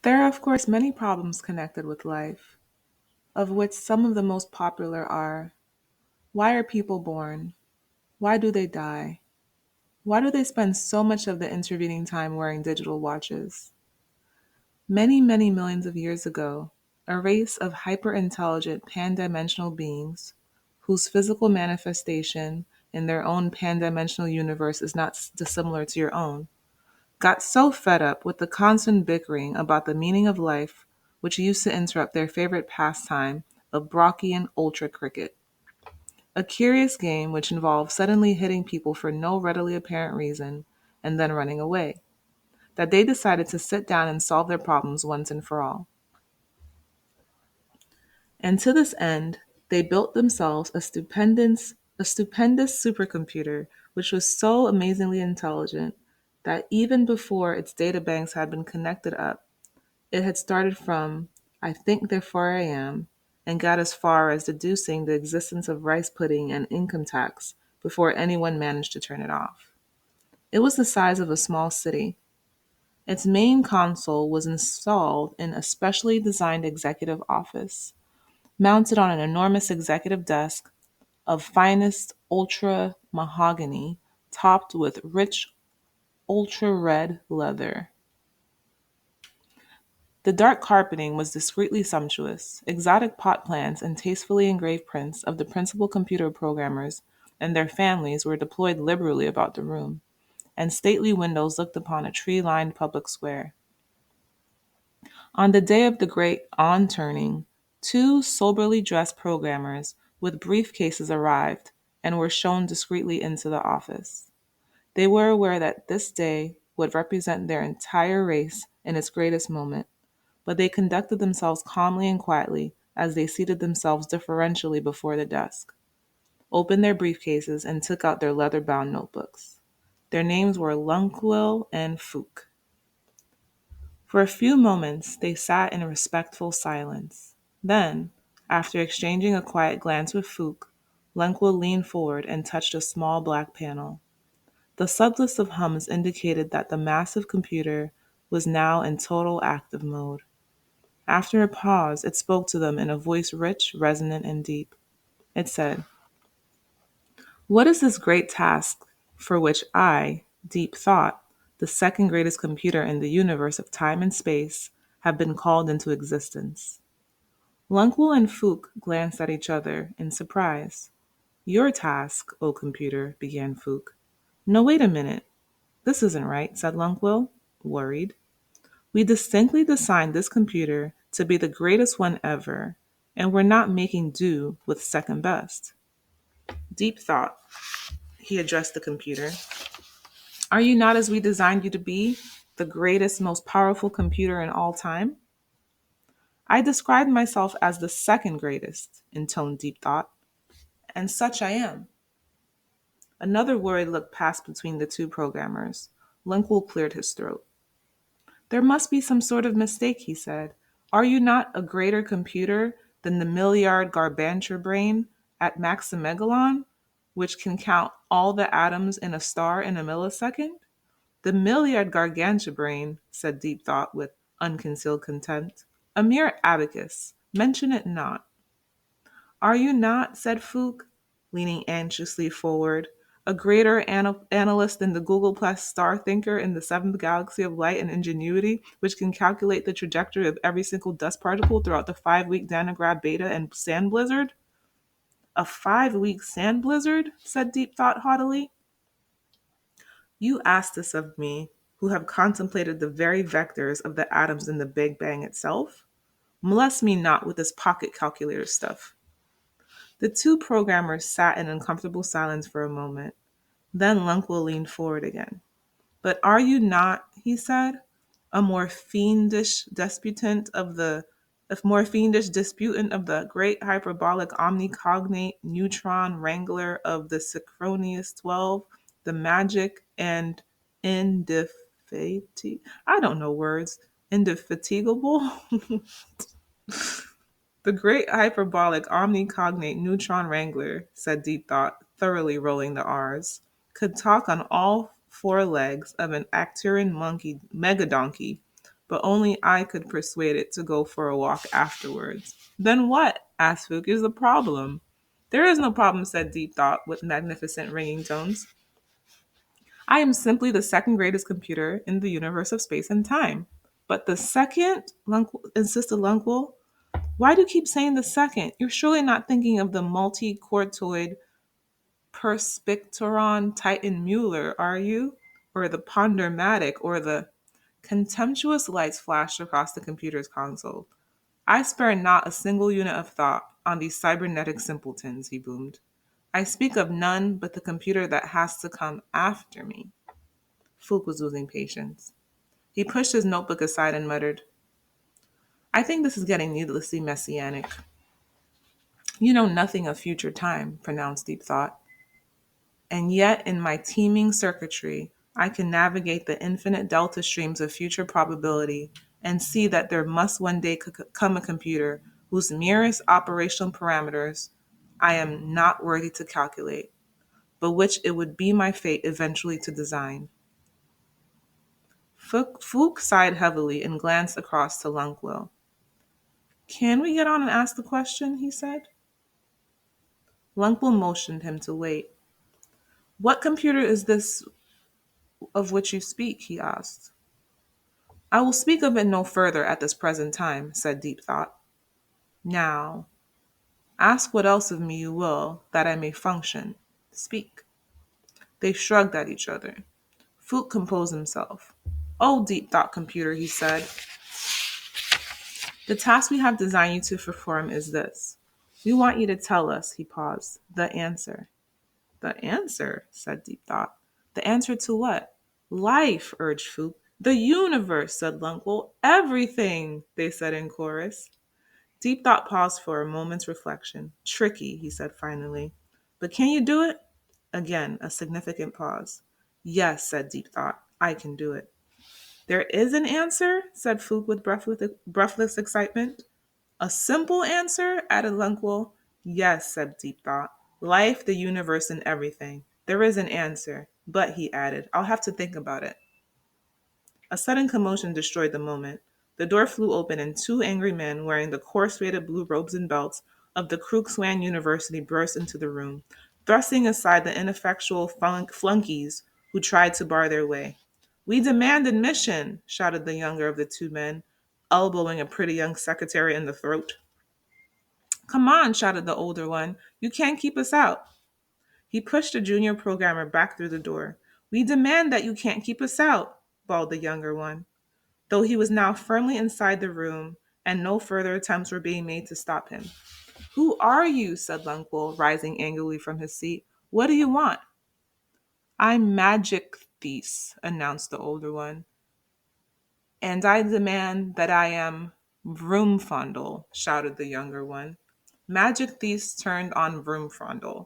There are, of course, many problems connected with life, of which some of the most popular are: why are people born? Why do they die? Why do they spend so much of the intervening time wearing digital watches? Many, many millions of years ago, a race of hyper-intelligent pan-dimensional beings, whose physical manifestation in their own pan-dimensional universe is not dissimilar to your own, got so fed up with the constant bickering about the meaning of life, which used to interrupt their favorite pastime of Brockian ultra cricket, a curious game which involved suddenly hitting people for no readily apparent reason and then running away, that they decided to sit down and solve their problems once and for all. And to this end, they built themselves a stupendous supercomputer which was so amazingly intelligent that even before its databanks had been connected up, it had started from, I think therefore I am, and got as far as deducing the existence of rice pudding and income tax before anyone managed to turn it off. It was the size of a small city. Its main console was installed in a specially designed executive office, mounted on an enormous executive desk of finest ultra mahogany, topped with rich ultra red leather. The dark carpeting was discreetly sumptuous. Exotic pot plants and tastefully engraved prints of the principal computer programmers and their families were deployed liberally about the room, and stately windows looked upon a tree-lined public square. On the day of the great on-turning, two soberly dressed programmers with briefcases arrived and were shown discreetly into the office. They were aware that this day would represent their entire race in its greatest moment, but they conducted themselves calmly and quietly as they seated themselves deferentially before the desk, opened their briefcases, and took out their leather-bound notebooks. Their names were Lunquill and Fook. For a few moments they sat in respectful silence. Then, after exchanging a quiet glance with Fook, Lunquill leaned forward and touched a small black panel. The subtlest of hums indicated that the massive computer was now in total active mode. After a pause, it spoke to them in a voice rich, resonant, and deep. It said, "What is this great task for which I, Deep Thought, the second greatest computer in the universe of time and space, have been called into existence?" Lunkwell and Fook glanced at each other in surprise. "Your task, O computer," began Fook. "No, wait a minute. This isn't right," said Lunkwell, worried. "We distinctly designed this computer to be the greatest one ever, and we're not making do with second best." "Deep Thought," he addressed the computer, "are you not, as we designed you to be, the greatest, most powerful computer in all time?" "I described myself as the second greatest," intoned Deep Thought, "and such I am." Another worried look passed between the two programmers. Lunkwell cleared his throat. "There must be some sort of mistake," he said. "Are you not a greater computer than the milliard gargantua brain at Maximegalon, which can count all the atoms in a star in a millisecond?" "The milliard gargantua brain," said Deep Thought with unconcealed contempt. "A mere abacus. Mention it not." "Are you not," said Fook, leaning anxiously forward, "a greater analyst than the Google Plus star thinker in the seventh galaxy of light and ingenuity, which can calculate the trajectory of every single dust particle throughout the 5-week Danagrad beta and sand blizzard?" "A 5-week sand blizzard?" said Deep Thought haughtily. "You ask this of me, who have contemplated the very vectors of the atoms in the Big Bang itself? Molest me not with this pocket calculator stuff." The two programmers sat in uncomfortable silence for a moment. Then Lunkwell leaned forward again. "But are you not," he said, "a more fiendish disputant of the great hyperbolic omnicognate neutron wrangler of the Synchronous 12, the magic and indefatigable, I don't know words, indefatigable?" "The great hyperbolic omnicognate neutron wrangler," said Deep Thought, thoroughly rolling the R's, "could talk on all four legs of an Arcturian monkey megadonkey, but only I could persuade it to go for a walk afterwards. Then what? Asked Fook. Is the problem? There is no problem, said Deep Thought with magnificent ringing tones. I am simply the second greatest computer in the universe of space and time. But the second? Insisted Lunkwell. Why do you keep saying the second? You're surely not thinking of the multi-cortoid perspictoron Titan Mueller, are you? Or the Pondermatic, or the contemptuous lights flashed across the computer's console. I spare not a single unit of thought on these cybernetic simpletons, he boomed. I speak of none but the computer that has to come after me. Fook was losing patience. He pushed his notebook aside and muttered, I think this is getting needlessly messianic. You know nothing of future time, pronounced Deep Thought. And yet, in my teeming circuitry, I can navigate the infinite delta streams of future probability and see that there must one day come a computer whose merest operational parameters I am not worthy to calculate, but which it would be my fate eventually to design. Fook sighed heavily and glanced across to Lunkwell. Can we get on and ask the question? He said. Lunkwell motioned him to wait. What computer is this of which you speak? He asked. I will speak of it no further at this present time, said Deep Thought. Now, ask what else of me you will, that I may function. Speak. They shrugged at each other. Fook composed himself. Oh, Deep Thought computer, he said. The task we have designed you to perform is this. We want you to tell us, he paused, the answer. The answer, said Deep Thought. The answer to what? Life, urged Fook. The universe, said Lunkwell. Everything, they said in chorus. Deep Thought paused for a moment's reflection. Tricky, he said finally. But can you do it? Again, a significant pause. Yes, said Deep Thought. I can do it. There is an answer, said Fook with breathless excitement. A simple answer, added Lunkwell. Yes, said Deep Thought. Life, the universe, and everything. There is an answer. But, he added, I'll have to think about it. A sudden commotion destroyed the moment. The door flew open and two angry men wearing the coarse-weighted blue robes and belts of the Crookswan University burst into the room, thrusting aside the ineffectual flunkies who tried to bar their way. We demand admission, shouted the younger of the two men, elbowing a pretty young secretary in the throat. Come on, shouted the older one. You can't keep us out. He pushed the junior programmer back through the door. We demand that you can't keep us out, bawled the younger one, though he was now firmly inside the room and no further attempts were being made to stop him. Who are you? Said Lunkwell, rising angrily from his seat. What do you want? I'm Magic Thief, announced the older one. And I demand that I am Vroomfondle, shouted the younger one. Magic Thief turned on Vroomfondle.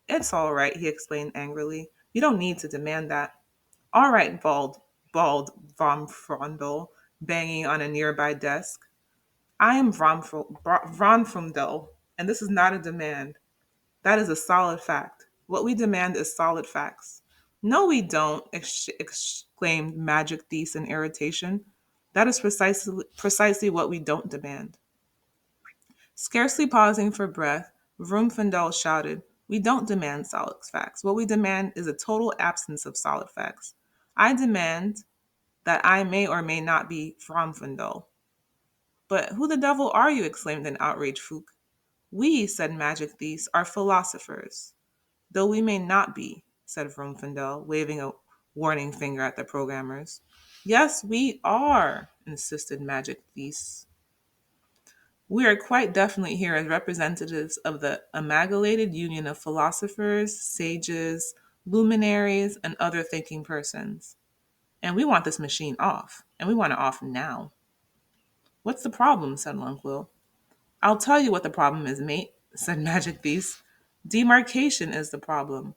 It's all right, he explained angrily. You don't need to demand that. All right, bawled Vroomfondle, banging on a nearby desk. I am Vroomfondle, and this is not a demand. That is a solid fact. What we demand is solid facts. No, we don't, exclaimed Magic Thief in irritation. That is precisely what we don't demand. Scarcely pausing for breath, Vroomfondle shouted, We don't demand solid facts. What we demand is a total absence of solid facts. I demand that I may or may not be Vroomfondle. But who the devil are you? Exclaimed an outraged Fook. We, said Magic Thief, are philosophers. Though we may not be, said Vroomfondle, waving a warning finger at the programmers. Yes, we are, insisted Magic Thief. We are quite definitely here as representatives of the amalgamated union of philosophers, sages, luminaries, and other thinking persons. And we want this machine off, and we want it off now. What's the problem? Said Lunkwell. I'll tell you what the problem is, mate, said Magic Thief. Demarcation is the problem.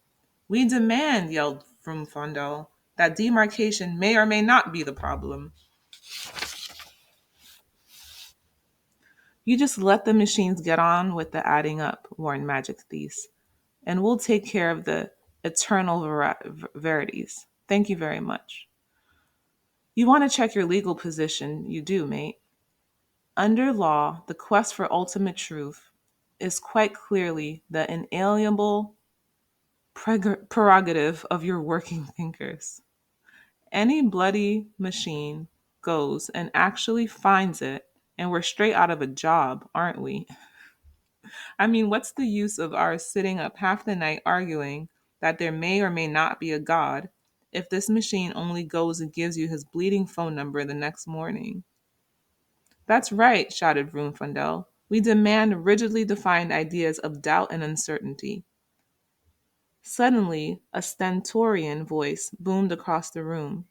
We demand, yelled Vroomfondle, that demarcation may or may not be the problem. You just let the machines get on with the adding up, warned Magic Thief, and we'll take care of the eternal verities. Thank you very much. You want to check your legal position, you do, mate. Under law, the quest for ultimate truth is quite clearly the inalienable prerogative of your working thinkers. Any bloody machine goes and actually finds it, and we're straight out of a job, aren't we? I mean, what's the use of our sitting up half the night arguing that there may or may not be a God if this machine only goes and gives you his bleeding phone number the next morning? That's right, shouted Vroomfundel. We demand rigidly defined ideas of doubt and uncertainty. Suddenly, a stentorian voice boomed across the room.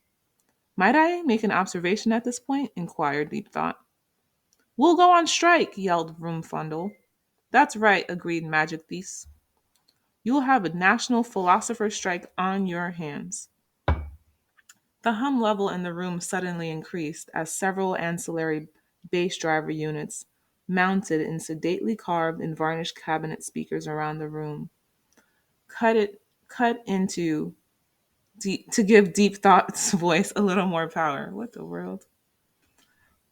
Might I make an observation at this point? Inquired Deep Thought. We'll go on strike, yelled Vroomfundel. That's right, agreed Magic Thief. You'll have a national philosopher strike on your hands. The hum level in the room suddenly increased as several ancillary bass driver units mounted in sedately carved and varnished cabinet speakers around the room. Cut into to give Deep Thought's voice a little more power. What the world?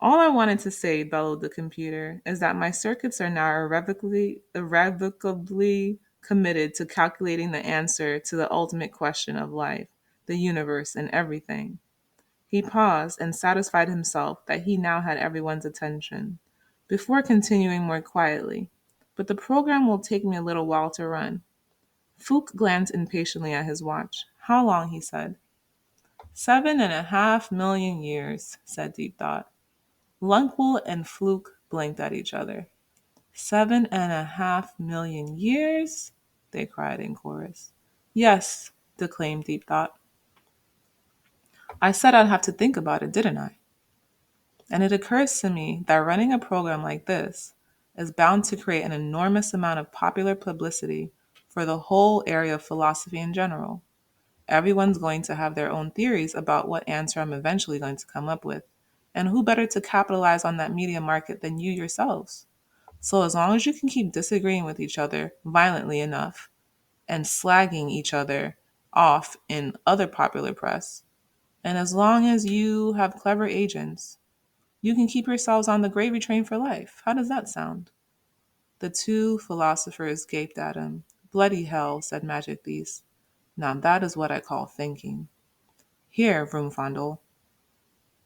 All I wanted to say, bellowed the computer, is that my circuits are now irrevocably committed to calculating the answer to the ultimate question of life, the universe, and everything. He paused and satisfied himself that he now had everyone's attention, before continuing more quietly. But the program will take me a little while to run. Fook glanced impatiently at his watch. How long? He said. 7.5 million years, said Deep Thought. Lunkwell and Fluke blinked at each other. 7.5 million years? They cried in chorus. Yes, declaimed Deep Thought. I said I'd have to think about it, didn't I? And it occurs to me that running a program like this is bound to create an enormous amount of popular publicity for the whole area of philosophy in general. Everyone's going to have their own theories about what answer I'm eventually going to come up with. And who better to capitalize on that media market than you yourselves? So as long as you can keep disagreeing with each other violently enough and slagging each other off in other popular press, and as long as you have clever agents, you can keep yourselves on the gravy train for life. How does that sound? The two philosophers gaped at him. Bloody hell, said Magic Beast. Now that is what I call thinking. Here, Vroomfondel.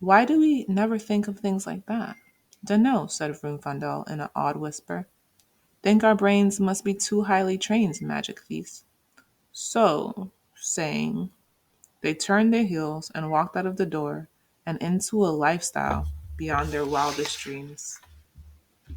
Why do we never think of things like that? Dunno, said Vroomfondel in an odd whisper. Think our brains must be too highly trained, Magic Thief. So, saying, they turned their heels and walked out of the door and into a lifestyle beyond their wildest dreams.